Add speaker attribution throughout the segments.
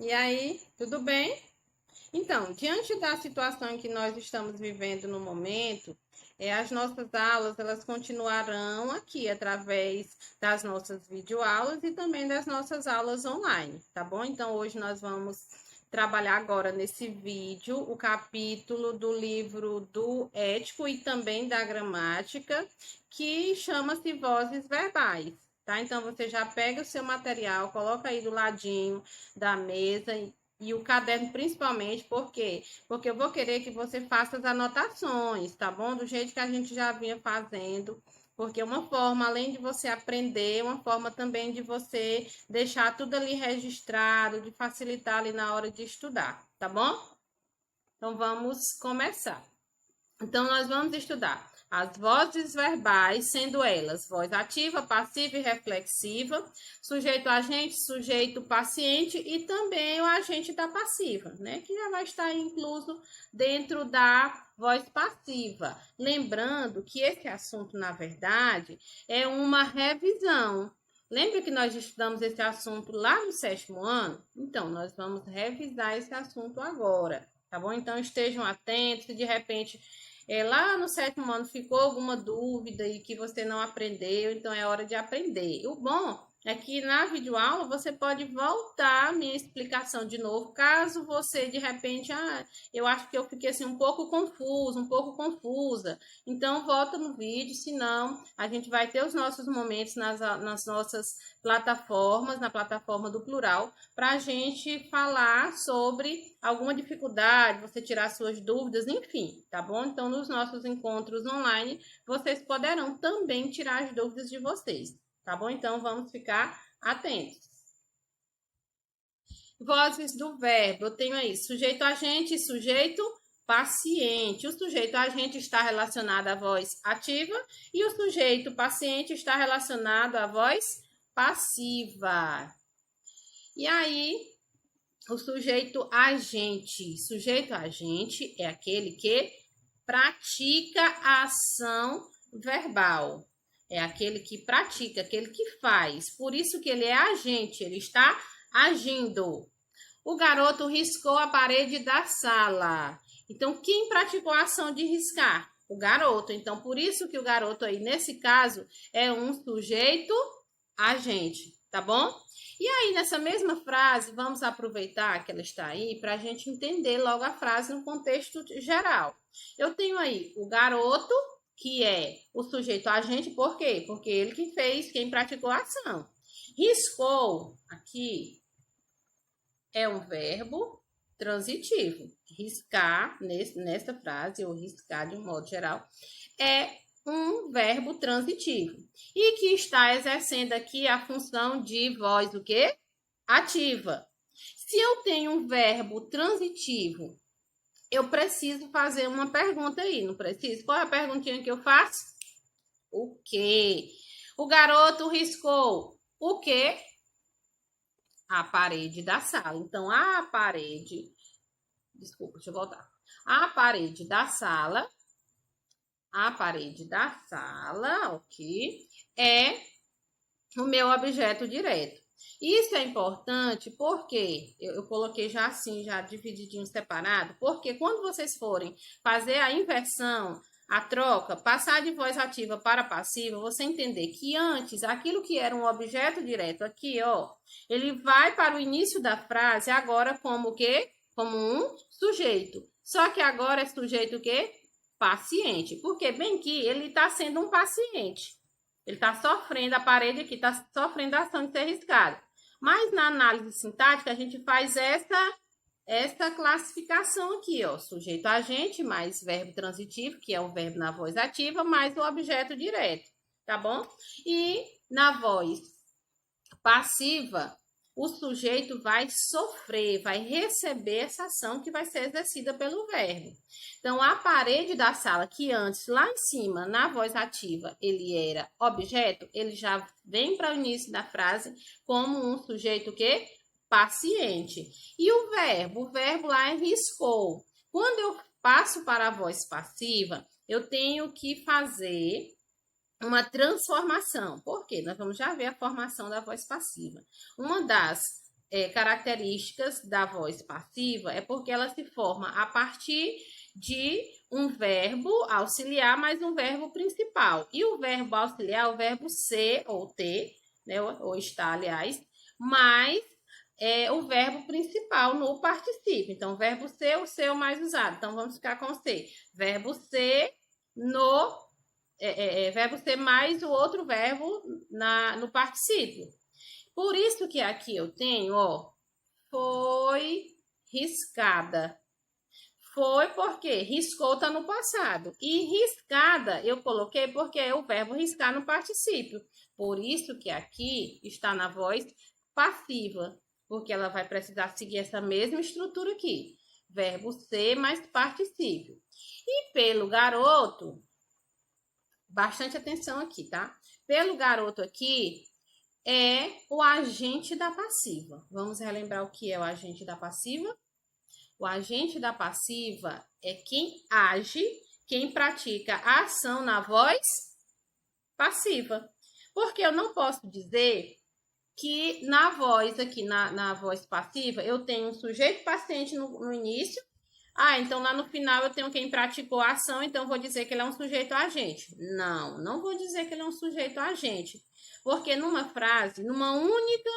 Speaker 1: E aí, tudo bem? Então, diante da situação em que nós estamos vivendo no momento, as nossas aulas elas continuarão aqui através das nossas videoaulas e também das nossas aulas online, tá bom? Então, hoje nós vamos trabalhar agora nesse vídeo o capítulo do livro do Ético e também da Gramática, que chama-se Vozes Verbais. Tá? Então, você já pega o seu material, coloca aí do ladinho da mesa e o caderno principalmente, por quê? Porque eu vou querer que você faça as anotações, tá bom? Do jeito que a gente já vinha fazendo, porque uma forma, além de você aprender, uma forma também de você deixar tudo ali registrado, de facilitar ali na hora de estudar, tá bom? Então vamos começar. Então, nós vamos estudar as vozes verbais, sendo elas voz ativa, passiva e reflexiva, sujeito agente, sujeito paciente e também o agente da passiva, né? Que já vai estar incluso dentro da voz passiva. Lembrando que esse assunto, na verdade, é uma revisão. Lembra que nós estudamos esse assunto lá no 7º ano? Então, nós vamos revisar esse assunto agora, tá bom? Então, estejam atentos, se de repente lá no 7º ano ficou alguma dúvida e que você não aprendeu, então é hora de aprender. E o bom é que na videoaula você pode voltar a minha explicação de novo, caso você de repente, eu acho que eu fiquei assim um pouco confuso, um pouco confusa. Então volta no vídeo, senão a gente vai ter os nossos momentos nas nossas plataformas, na plataforma do Plural, para a gente falar sobre alguma dificuldade, você tirar suas dúvidas, enfim, tá bom? Então, nos nossos encontros online, vocês poderão também tirar as dúvidas de vocês, tá bom? Então, vamos ficar atentos. Vozes do verbo, eu tenho aí sujeito agente e sujeito paciente. O sujeito agente está relacionado à voz ativa e o sujeito paciente está relacionado à voz passiva. E aí, o sujeito agente. Sujeito agente é aquele que pratica a ação verbal. É aquele que pratica, aquele que faz. Por isso que ele é agente, ele está agindo. O garoto riscou a parede da sala. Então, quem praticou a ação de riscar? O garoto. Então, por isso que o garoto aí, nesse caso, é um sujeito agente, tá bom? E aí, nessa mesma frase, vamos aproveitar que ela está aí para a gente entender logo a frase no contexto geral. Eu tenho aí o garoto, que é o sujeito agente, por quê? Porque ele que fez, quem praticou a ação. Riscou, aqui, é um verbo transitivo. Riscar, nessa frase, ou riscar de um modo geral, é um verbo transitivo. E que está exercendo aqui a função de voz o quê? Ativa. Se eu tenho um verbo transitivo, eu preciso fazer uma pergunta aí, não preciso? Qual é a perguntinha que eu faço? O quê? O garoto riscou o quê? A parede da sala. Então, a parede... Desculpa, deixa eu voltar. A parede da sala ok, é o meu objeto direto. Isso é importante porque eu coloquei já assim, já divididinho, separado, porque quando vocês forem fazer a inversão, a troca, passar de voz ativa para passiva, você entender que antes, aquilo que era um objeto direto aqui, ó, ele vai para o início da frase agora como o quê? Como um sujeito. Só que agora é sujeito o quê? Paciente. Porque bem que ele está sendo um paciente. Ele está sofrendo, a parede aqui está sofrendo a ação de ser riscada. Mas na análise sintática, a gente faz essa classificação aqui, ó. Sujeito agente, mais verbo transitivo, que é o verbo na voz ativa, mais o objeto direto, tá bom? E na voz passiva, o sujeito vai sofrer, vai receber essa ação que vai ser exercida pelo verbo. Então, a parede da sala, que antes, lá em cima, na voz ativa, ele era objeto, ele já vem para o início da frase como um sujeito que paciente. E o verbo lá é riscou. Quando eu passo para a voz passiva, eu tenho que fazer uma transformação. Por quê? Nós vamos já ver a formação da voz passiva. Uma das características da voz passiva é porque ela se forma a partir de um verbo auxiliar mais um verbo principal. E o verbo auxiliar, o verbo ser ou ter, né, ou estar, aliás, mais o verbo principal no particípio. Então, o verbo ser, o ser é o mais usado. Então, vamos ficar com ser. Verbo ser verbo ser mais o outro verbo no particípio. Por isso que aqui eu tenho, ó, foi riscada. Foi porque riscou tá no passado. E riscada eu coloquei porque é o verbo riscar no particípio. Por isso que aqui está na voz passiva, porque ela vai precisar seguir essa mesma estrutura aqui. Verbo ser mais particípio. E pelo garoto, bastante atenção aqui, tá? Pelo garoto aqui, é o agente da passiva. Vamos relembrar o que é o agente da passiva? O agente da passiva é quem age, quem pratica a ação na voz passiva. Porque eu não posso dizer que na voz aqui, na voz passiva, eu tenho um sujeito paciente no início. Então lá no final eu tenho quem praticou a ação, então eu vou dizer que ele é um sujeito agente. Não vou dizer que ele é um sujeito agente. Porque numa frase, numa única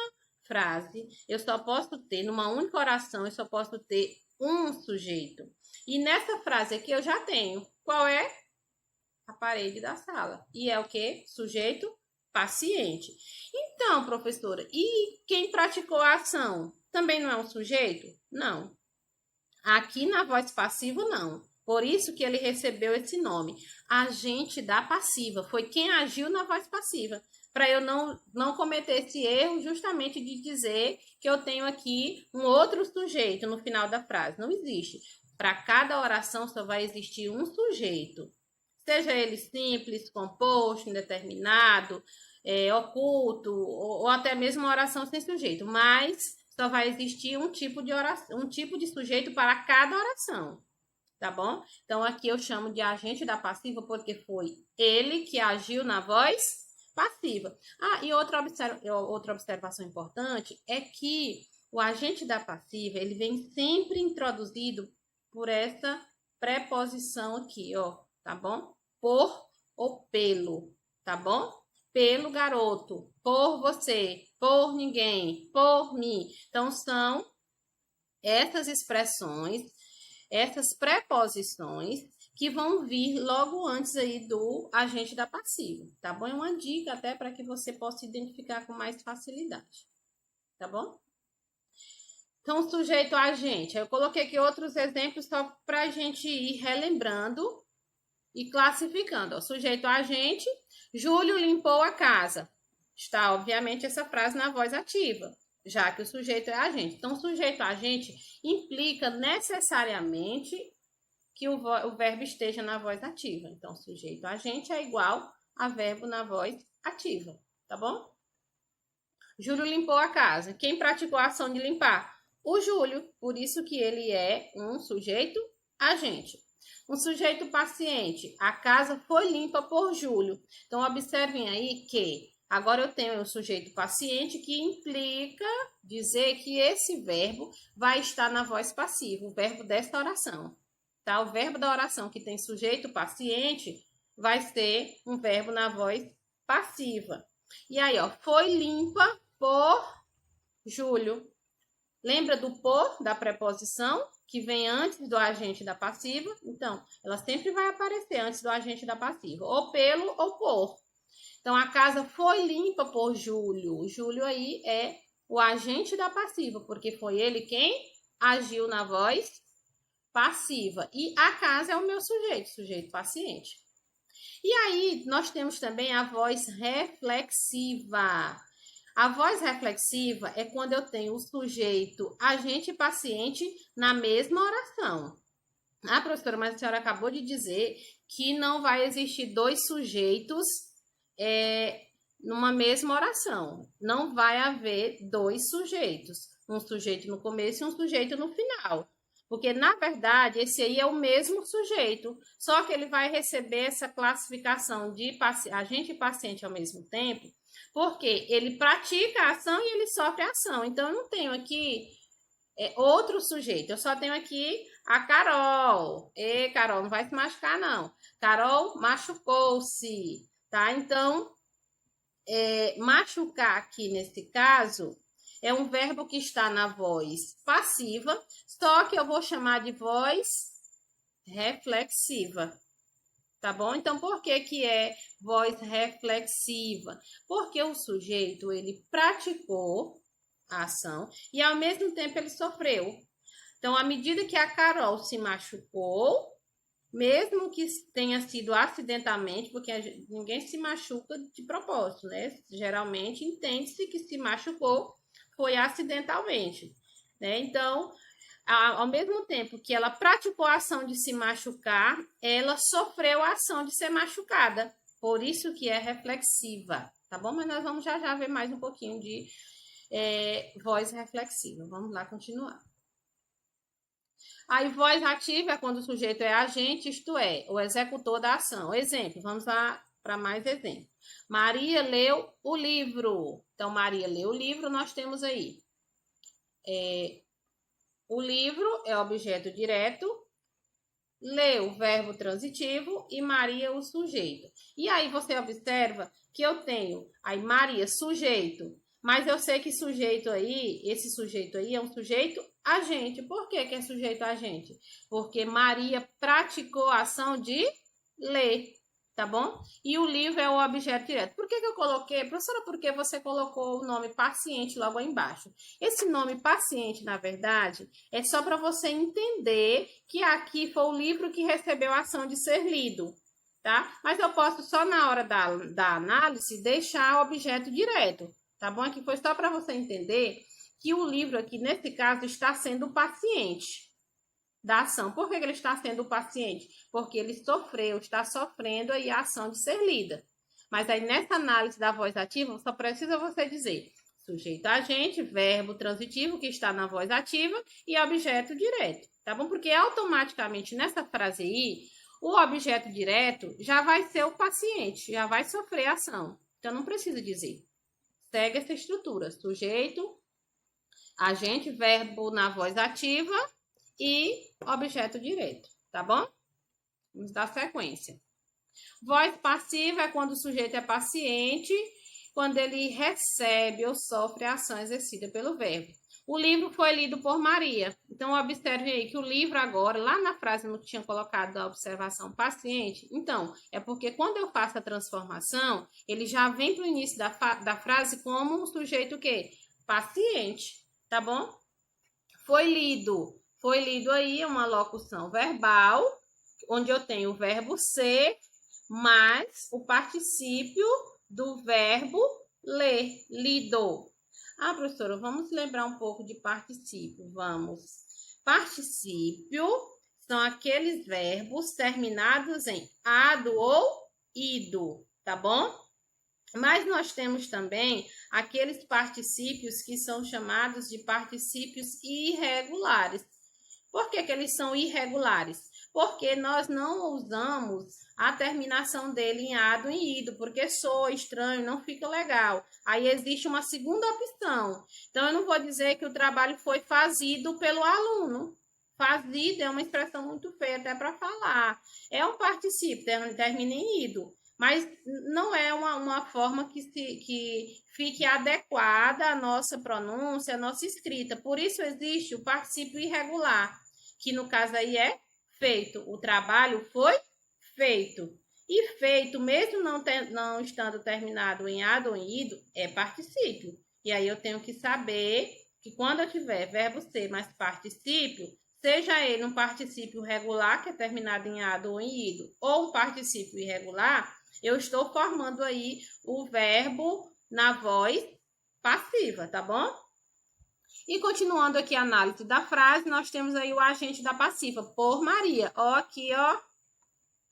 Speaker 1: frase, eu só posso ter, numa única oração, eu só posso ter um sujeito. E nessa frase aqui eu já tenho. Qual é? A parede da sala. E é o quê? Sujeito paciente. Então, professora, e quem praticou a ação? Também não é um sujeito? Não. Aqui na voz passiva, não. Por isso que ele recebeu esse nome. Agente da passiva. Foi quem agiu na voz passiva. Para eu não cometer esse erro justamente de dizer que eu tenho aqui um outro sujeito no final da frase. Não existe. Para cada oração só vai existir um sujeito. Seja ele simples, composto, indeterminado, oculto, ou até mesmo uma oração sem sujeito. Mas só vai existir um tipo de oração, um tipo de sujeito para cada oração. Tá bom? Então, aqui eu chamo de agente da passiva porque foi ele que agiu na voz passiva. E outra observação importante é que o agente da passiva, ele vem sempre introduzido por essa preposição aqui, ó, tá bom? Por ou pelo, tá bom? Pelo garoto, por você, por ninguém, por mim. Então, são essas expressões, essas preposições que vão vir logo antes aí do agente da passiva, tá bom? É uma dica até para que você possa identificar com mais facilidade, tá bom? Então, sujeito a agente. Eu coloquei aqui outros exemplos só para a gente ir relembrando e classificando. Ó, sujeito a agente, Júlio limpou a casa. Está, obviamente, essa frase na voz ativa, já que o sujeito é agente. Então, sujeito a agente implica necessariamente que o verbo esteja na voz ativa. Então, sujeito agente é igual a verbo na voz ativa, tá bom? Júlio limpou a casa. Quem praticou a ação de limpar? O Júlio, por isso que ele é um sujeito agente. Um sujeito paciente. A casa foi limpa por Júlio. Então, observem aí que agora eu tenho o sujeito paciente que implica dizer que esse verbo vai estar na voz passiva, o verbo desta oração. Tá? O verbo da oração que tem sujeito paciente vai ser um verbo na voz passiva. E aí, ó, foi limpa por Júlio. Lembra do por da preposição que vem antes do agente da passiva? Então, ela sempre vai aparecer antes do agente da passiva, ou pelo ou por. Então, a casa foi limpa por Júlio. O Júlio aí é o agente da passiva, porque foi ele quem agiu na voz passiva. E a casa é o meu sujeito paciente. E aí, nós temos também a voz reflexiva. A voz reflexiva é quando eu tenho o sujeito, agente e paciente na mesma oração. Professora, mas a senhora acabou de dizer que não vai existir dois sujeitos numa mesma oração. Não vai haver dois sujeitos. Um sujeito no começo e um sujeito no final. Porque, na verdade, esse aí é o mesmo sujeito, só que ele vai receber essa classificação de agente e paciente ao mesmo tempo, porque ele pratica a ação e ele sofre a ação. Então, eu não tenho aqui outro sujeito, eu só tenho aqui a Carol. E Carol não vai se machucar, não. Carol machucou-se, tá? Então, machucar aqui nesse caso é um verbo que está na voz passiva, só que eu vou chamar de voz reflexiva, tá bom? Então, por que que é voz reflexiva? Porque o sujeito, ele praticou a ação e, ao mesmo tempo, ele sofreu. Então, à medida que a Carol se machucou, mesmo que tenha sido acidentalmente, porque ninguém se machuca de propósito, né? Geralmente, entende-se que se machucou foi acidentalmente, né? Então, ao mesmo tempo que ela praticou a ação de se machucar, ela sofreu a ação de ser machucada. Por isso que é reflexiva, tá bom? Mas nós vamos já ver mais um pouquinho de voz reflexiva. Vamos lá continuar. Aí, voz ativa é quando o sujeito é agente, isto é, o executor da ação. Exemplo, vamos lá para mais exemplo. Maria leu o livro. Então, Maria leu o livro, nós temos aí. O livro é objeto direto, leu, verbo transitivo, e Maria, o sujeito. E aí, você observa que eu tenho aí Maria, sujeito, mas eu sei que sujeito aí, esse sujeito aí é um sujeito agente. Por que que é sujeito agente? Porque Maria praticou a ação de ler, tá bom? E o livro é o objeto direto. Por que que eu coloquei? Professora, por que você colocou o nome paciente logo aí embaixo? Esse nome paciente, na verdade, é só para você entender que aqui foi o livro que recebeu a ação de ser lido, tá? Mas eu posso só na hora da análise deixar o objeto direto, tá bom? Aqui foi só para você entender que o livro aqui, nesse caso, está sendo o paciente da ação. Por que ele está sendo o paciente? Porque ele sofreu, está sofrendo aí a ação de ser lida. Mas aí, nessa análise da voz ativa, só precisa você dizer sujeito agente, verbo transitivo que está na voz ativa e objeto direto, tá bom? Porque automaticamente nessa frase aí, o objeto direto já vai ser o paciente, já vai sofrer a ação. Então, não precisa dizer. Segue essa estrutura, sujeito, agente, verbo na voz ativa e objeto direto, tá bom? Vamos dar sequência. Voz passiva é quando o sujeito é paciente, quando ele recebe ou sofre a ação exercida pelo verbo. O livro foi lido por Maria. Então, observe aí que o livro agora, lá na frase não tinha colocado a observação paciente. Então, é porque quando eu faço a transformação, ele já vem para o início da frase como um sujeito o quê? Paciente, tá bom? Foi lido. Foi lido aí uma locução verbal, onde eu tenho o verbo ser, mais o particípio do verbo ler, lido. Ah, professora, vamos lembrar um pouco de particípio. Vamos. Particípio são aqueles verbos terminados em ado ou ido, tá bom? Mas nós temos também aqueles particípios que são chamados de particípios irregulares. Por que que eles são irregulares? Porque nós não usamos a terminação dele em ado e em ido, porque soa estranho, não fica legal. Aí existe uma segunda opção. Então, eu não vou dizer que o trabalho foi fazido pelo aluno. Fazido é uma expressão muito feia até para falar. É um particípio, termina em ido. Mas não é uma forma que fique adequada à nossa pronúncia, à nossa escrita. Por isso existe o particípio irregular, que no caso aí é feito. O trabalho foi feito. E feito, mesmo não estando terminado em ado ou em ido, é particípio. E aí eu tenho que saber que quando eu tiver verbo ser mais particípio, seja ele um particípio regular, que é terminado em ado ou em ido, ou um particípio irregular, eu estou formando aí o verbo na voz passiva, tá bom? E continuando aqui a análise da frase, nós temos aí o agente da passiva, por Maria. Ó, aqui, ó,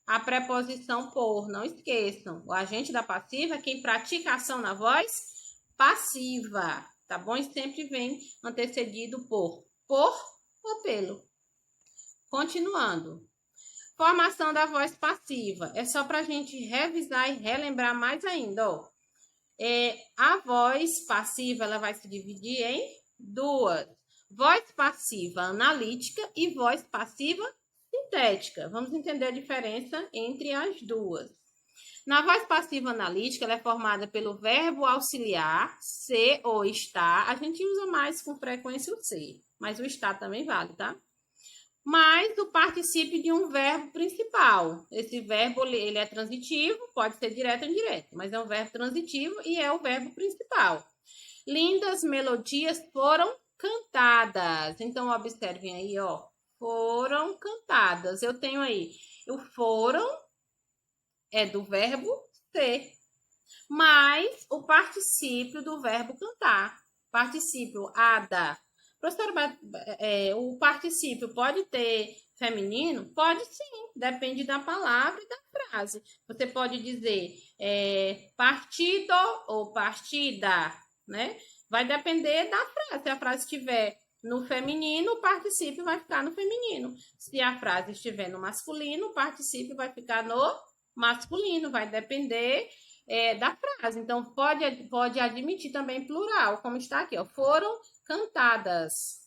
Speaker 1: a preposição por, não esqueçam. O agente da passiva é quem pratica a ação na voz passiva, tá bom? E sempre vem antecedido por ou pelo. Continuando. Formação da voz passiva. É só para a gente revisar e relembrar mais ainda, ó. A voz passiva, ela vai se dividir em duas. Voz passiva analítica e voz passiva sintética. Vamos entender a diferença entre as duas. Na voz passiva analítica, ela é formada pelo verbo auxiliar, ser ou estar. A gente usa mais com frequência o ser, mas o estar também vale, tá? Mais o particípio de um verbo principal. Esse verbo, ele é transitivo, pode ser direto ou indireto, mas é um verbo transitivo e é o verbo principal. Lindas melodias foram cantadas. Então, observem aí, ó. Foram cantadas. Eu tenho aí, o foram é do verbo ser, mais o particípio do verbo cantar. Particípio ada. Professora, o particípio pode ter feminino? Pode sim, depende da palavra e da frase. Você pode dizer partido ou partida, né? Vai depender da frase. Se a frase estiver no feminino, o particípio vai ficar no feminino. Se a frase estiver no masculino, o particípio vai ficar no masculino. Vai depender da frase. Então, pode admitir também plural, como está aqui, ó. Foram cantadas.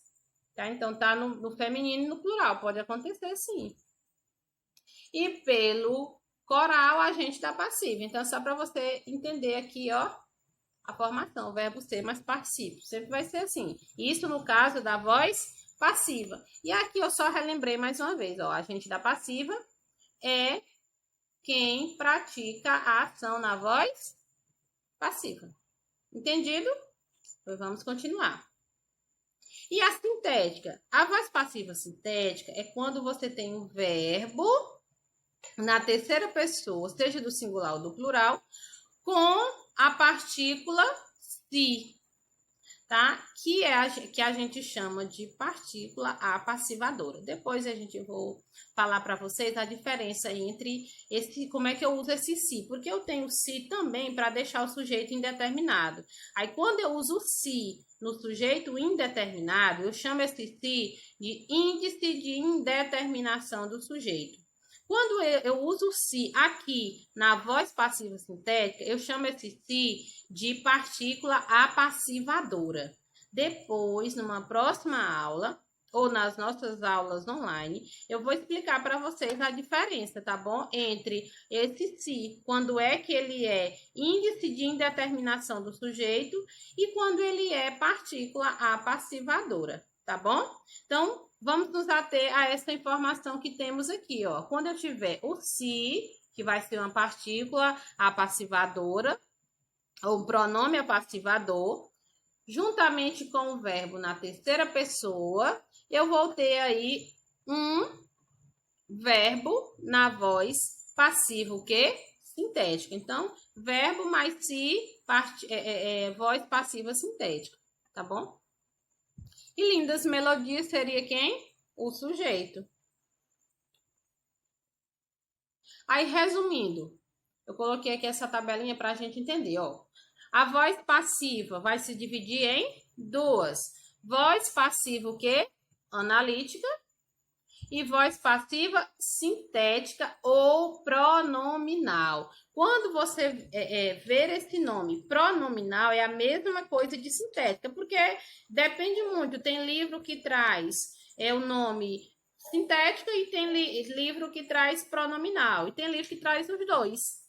Speaker 1: Tá? Então, tá no feminino e no plural. Pode acontecer, sim. E pelo coral, agente da passiva. Então, só para você entender aqui, ó, a formação, o verbo ser mais particípio. Sempre vai ser assim. Isso no caso da voz passiva. E aqui eu só relembrei mais uma vez, ó. Agente da passiva é quem pratica a ação na voz passiva. Entendido? Pois vamos continuar. E a sintética? A voz passiva sintética é quando você tem um verbo na terceira pessoa, seja do singular ou do plural, com a partícula si, tá? Que a gente chama de partícula apassivadora. Depois a gente vou falar para vocês a diferença entre como é que eu uso esse si, porque eu tenho si também para deixar o sujeito indeterminado. Aí quando eu uso si no sujeito indeterminado, eu chamo esse si de índice de indeterminação do sujeito. Quando eu uso si aqui na voz passiva sintética, eu chamo esse si de partícula apassivadora. Depois, numa próxima aula, ou nas nossas aulas online, eu vou explicar para vocês a diferença, tá bom? Entre esse si, quando é que ele é índice de indeterminação do sujeito e quando ele é partícula apassivadora, tá bom? Então, vamos nos ater a essa informação que temos aqui, ó. Quando eu tiver o si, que vai ser uma partícula apassivadora, ou pronome apassivador, juntamente com o verbo na terceira pessoa, eu vou ter aí um verbo na voz passiva, o quê? Sintética. Então, verbo mais si, voz passiva sintética, tá bom? E lindas melodias seria quem? O sujeito. Aí, resumindo, eu coloquei aqui essa tabelinha para a gente entender, ó. A voz passiva vai se dividir em duas. Voz passiva, o quê? Analítica. E voz passiva sintética ou pronominal. Quando você ver esse nome pronominal, é a mesma coisa de sintética, porque depende muito. Tem livro que traz o nome sintética e tem livro que traz pronominal. E tem livro que traz os dois.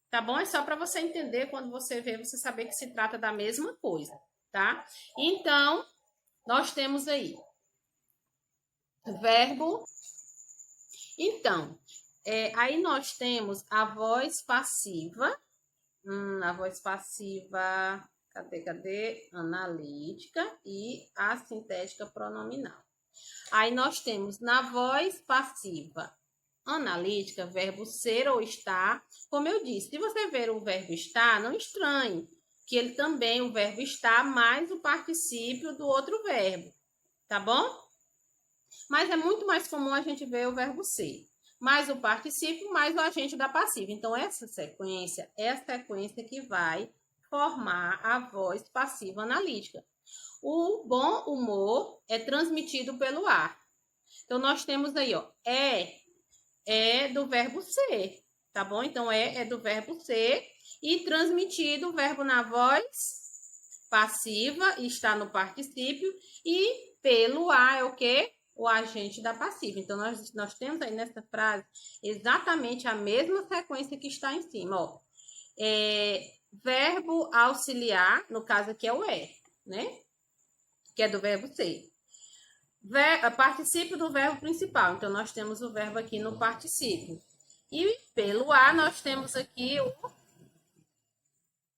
Speaker 1: Tá bom? É só para você entender, quando você vê, você saber que se trata da mesma coisa, tá? Então, nós temos aí verbo. Então, aí nós temos a voz passiva. A voz passiva, cadê? Analítica e a sintética pronominal. Aí nós temos na voz passiva analítica, verbo ser ou estar. Como eu disse, se você ver o verbo estar, não estranhe, que ele também, o verbo estar, mais o particípio do outro verbo, tá bom? Mas é muito mais comum a gente ver o verbo ser, mais o particípio, mais o agente da passiva. Então, essa sequência é a sequência que vai formar a voz passiva analítica. O bom humor é transmitido pelo ar. Então, nós temos aí, ó, é do verbo ser, tá bom? Então, é do verbo ser e transmitido o verbo na voz passiva, está no particípio, e pelo a é o quê? O agente da passiva. Então, nós temos aí nessa frase exatamente a mesma sequência que está em cima, ó. Verbo auxiliar, no caso aqui é o né? Que é do verbo ser. Particípio do verbo principal. Então, nós temos o verbo aqui no particípio. E pelo a, nós temos aqui o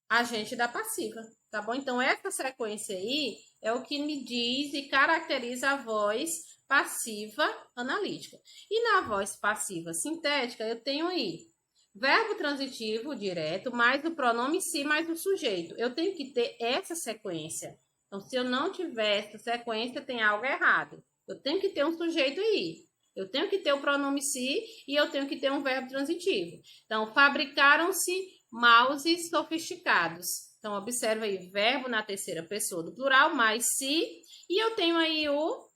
Speaker 1: agente da passiva, tá bom? Então, essa sequência aí é o que me diz e caracteriza a voz passiva analítica. E na voz passiva sintética, eu tenho aí verbo transitivo direto, mais o pronome si, mais o sujeito. Eu tenho que ter essa sequência. Então, se eu não tiver essa sequência, tem algo errado. Eu tenho que ter um sujeito aí. Eu tenho que ter o pronome si e eu tenho que ter um verbo transitivo. Então, fabricaram-se mouses sofisticados. Então, observa aí, verbo na terceira pessoa do plural, mais si, e eu tenho aí o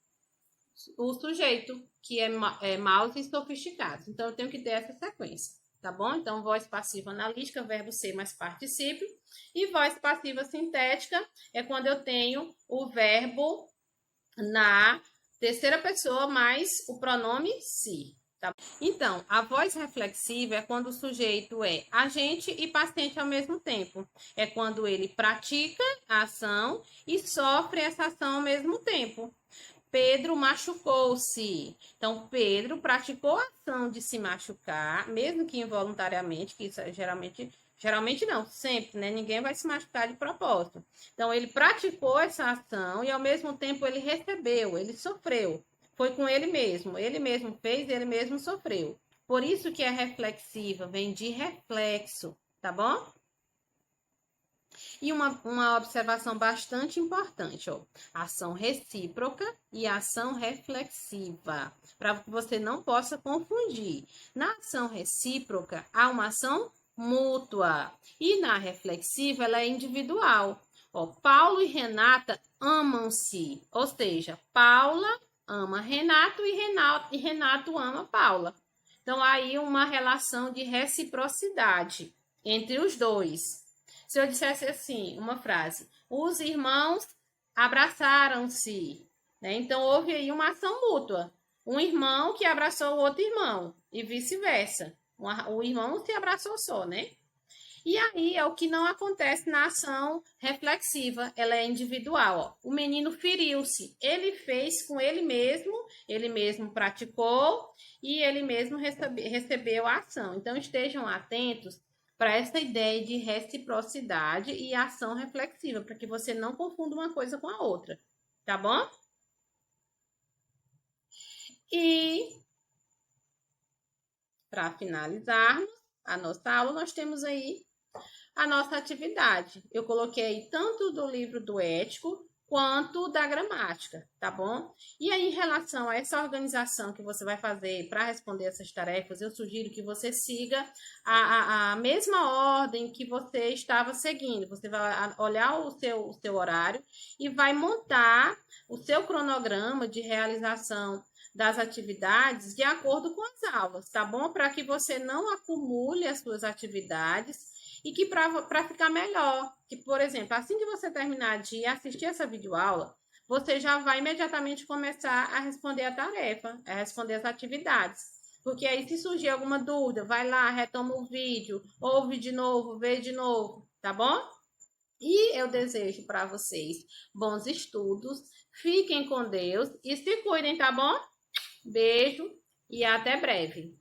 Speaker 1: sujeito, que é mouses sofisticados. Então, eu tenho que ter essa sequência, tá bom? Então, voz passiva analítica, verbo ser mais particípio, e voz passiva sintética é quando eu tenho o verbo na terceira pessoa mais o pronome si. Tá? Então, a voz reflexiva é quando o sujeito é agente e paciente ao mesmo tempo. É quando ele pratica a ação e sofre essa ação ao mesmo tempo. Pedro machucou-se. Então, Pedro praticou a ação de se machucar, mesmo que involuntariamente, que isso é geralmente não, sempre, né? Ninguém vai se machucar de propósito. Então, ele praticou essa ação e, ao mesmo tempo, ele recebeu, ele sofreu. Foi com ele mesmo fez, ele mesmo sofreu. Por isso que é reflexiva, vem de reflexo, tá bom? E uma observação bastante importante, ó. Ação recíproca e ação reflexiva, para que você não possa confundir. Na ação recíproca, há uma ação mútua, e na reflexiva, ela é individual. Ó, Paulo e Renata amam-se, ou seja, Paula ama Renato e Renato ama Paula. Então, aí uma relação de reciprocidade entre os dois. Se eu dissesse assim, uma frase, os irmãos abraçaram-se, né? Então, houve aí uma ação mútua. Um irmão que abraçou o outro irmão e vice-versa. O irmão se abraçou só, né? E aí é o que não acontece na ação reflexiva, ela é individual. Ó. O menino feriu-se, ele fez com ele mesmo praticou e ele mesmo recebeu a ação. Então estejam atentos para essa ideia de reciprocidade e ação reflexiva, para que você não confunda uma coisa com a outra, tá bom? E para finalizarmos a nossa aula, nós temos aí a nossa atividade. Eu coloquei tanto do livro do ético quanto da gramática, tá bom? E aí, em relação a essa organização que você vai fazer para responder essas tarefas, eu sugiro que você siga a mesma ordem que você estava seguindo. Você vai olhar o seu horário e vai montar o seu cronograma de realização das atividades de acordo com as aulas, tá bom? Para que você não acumule as suas atividades e que para ficar melhor, que, por exemplo, assim que você terminar de assistir essa videoaula, você já vai imediatamente começar a responder a tarefa, a responder as atividades. Porque aí, se surgir alguma dúvida, vai lá, retoma o vídeo, ouve de novo, vê de novo, tá bom? E eu desejo para vocês bons estudos, fiquem com Deus e se cuidem, tá bom? Beijo e até breve.